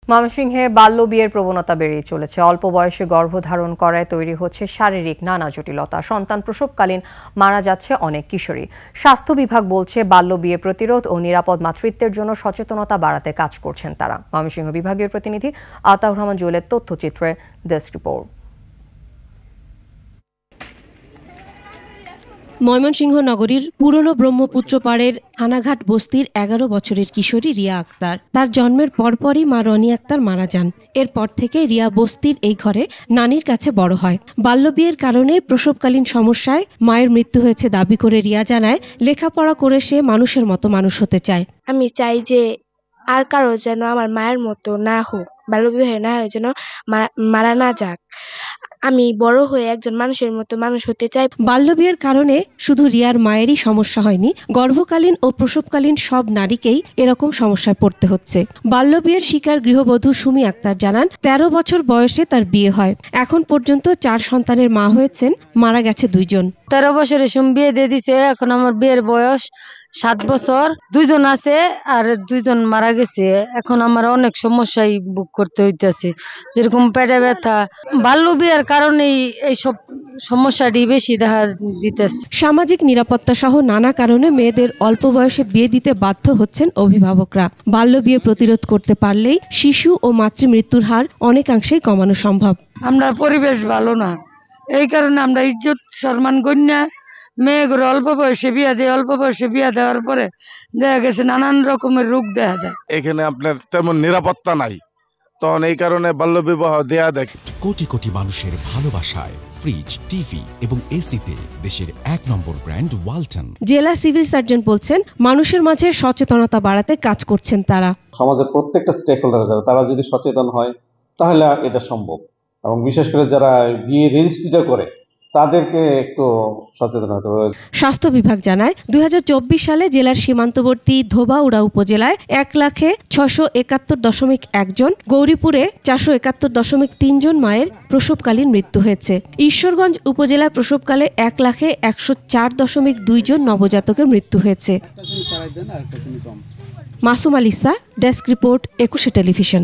ময়মনসিংহে বাল্য বিয়ের প্রবণতা বেড়েই চলেছে। অল্প বয়সে গর্ভধারণ করায় তৈরি হচ্ছে শারীরিক নানা জটিলতা। সন্তান প্রসবকালীন মারা যাচ্ছে অনেক কিশোরী। স্বাস্থ্য বিভাগ বলছে বাল্য বিয়ে প্রতিরোধ ও নিরাপদ মাতৃত্বের জন্য সচেতনতা বাড়াতে কাজ করছেন তারা। ময়মনসিংহ বিভাগীয় প্রতিনিধি আতাউর রহমান জুয়েলের তথ্যচিত্রে ডেস্ক রিপোর্ট। ময়মনসিংহ নগরীর পুরনো ব্রহ্মপুত্র পাড়ের থানাঘাট বস্তির ১১ বছরের কিশোরী রিয়া আক্তার। তার জন্মের পরপরই মা রনি আক্তার মারা যান। এরপর থেকে রিয়া বস্তির এই ঘরে নানির কাছে বড় হয়। বাল্যবিয়ের কারণে প্রসবকালীন সমস্যায় মায়ের মৃত্যু হয়েছে দাবি করে রিয়া জানায়, লেখাপড়া করে সে মানুষের মতো মানুষ হতে চায়। আমি চাই যে আর কারো যেন আমার মায়ের মতো না হোক, বাল্যবিবাহে না হয়, যেন মারা না যাক। আমি বড় হয়ে একজন মানুষের মতো মানুষ হতে চাই। বাল্যবিয়ের কারণে শুধু রিয়ার মায়েরই সমস্যা হয়নি, গর্ভকালীন ও প্রসবকালীন সব নারীকেই এরকম সমস্যায় পড়তে হচ্ছে। বাল্যবিয়ের শিকার গৃহবধূ সুমি আক্তার জানান, ১৩ বছর বয়সে তার বিয়ে হয়। এখন পর্যন্ত ৪ সন্তানের মা হয়েছেন, মারা গেছে ২ জন। ১৩ বছরে সুমি বিয়ে দিয়ে দিছে। এখন আমার বিয়ের বয়স ৭ বছর। ২ জন আছে আর ২ জন মারা গেছে। এখন আমার অনেক সমস্যাই ভোগ করতে হইতেছে, যেরকম পেটে ব্যথা। বাল্য বিয়ের কারণেই এইসব সমস্যাটি বেশি দেখা দিতেছে। সামাজিক নিরাপত্তা সহ নানা কারণে মেয়েদের অল্প বয়সে বিয়ে দিতে বাধ্য হচ্ছেন অভিভাবকরা। বাল্য বিয়ে প্রতিরোধ করতে পারলেই শিশু ও মাতৃমৃত্যুর হার অনেকাংশেই কমানো সম্ভব। আমরা পরিবেশ ভালো না, এই কারণে আমরা ইজ্জত সম্মান গণ্যা মেয়েগুলো অল্প বয়সে বিয়ে দেয়। অল্প বয়সে বিয়ে দেওয়ার পরে দেখা গেছে নানান রকমের রোগ দেখা যায়। এখানে আপনার তেমন নিরাপত্তা নাই, তখন এই কারণে বাল্যবিবাহ দেয়া দেয়। কোটি কোটি মানুষের ভালোবাসায় ফ্রিজ, টিভি এবং এসিতে দেশের ১ নম্বর ব্র্যান্ড ওয়ালটন। জেলা সিভিল সার্জন বলছেন, মানুষের মাঝে সচেতনতা বাড়াতে কাজ করছেন তারা। সমাজের প্রত্যেকটা স্টেক হোল্ডার তারা যদি সচেতন হয় তাহলে এটা সম্ভব, এবং বিশেষ করে যারা বিয়ে রেজিস্ট্রিটা করে তাদেরকে একটু সচেতন হতে হবে। স্বাস্থ্য বিভাগ জানায়, ২০২৪ সালে জেলার সীমান্তবর্তী ধোবাউড়া উপজেলায় ১,৬৭,১৭.১ জন, গৌরীপুরে ৪৭১.৩ জন মায়ের প্রসবকালীন মৃত্যু হয়েছে। ঈশ্বরগঞ্জ উপজেলার প্রসবকালে ১,১০৪.২ জন নবজাতকের মৃত্যু হয়েছে। Masum আলিসা, desk report, ২১ television.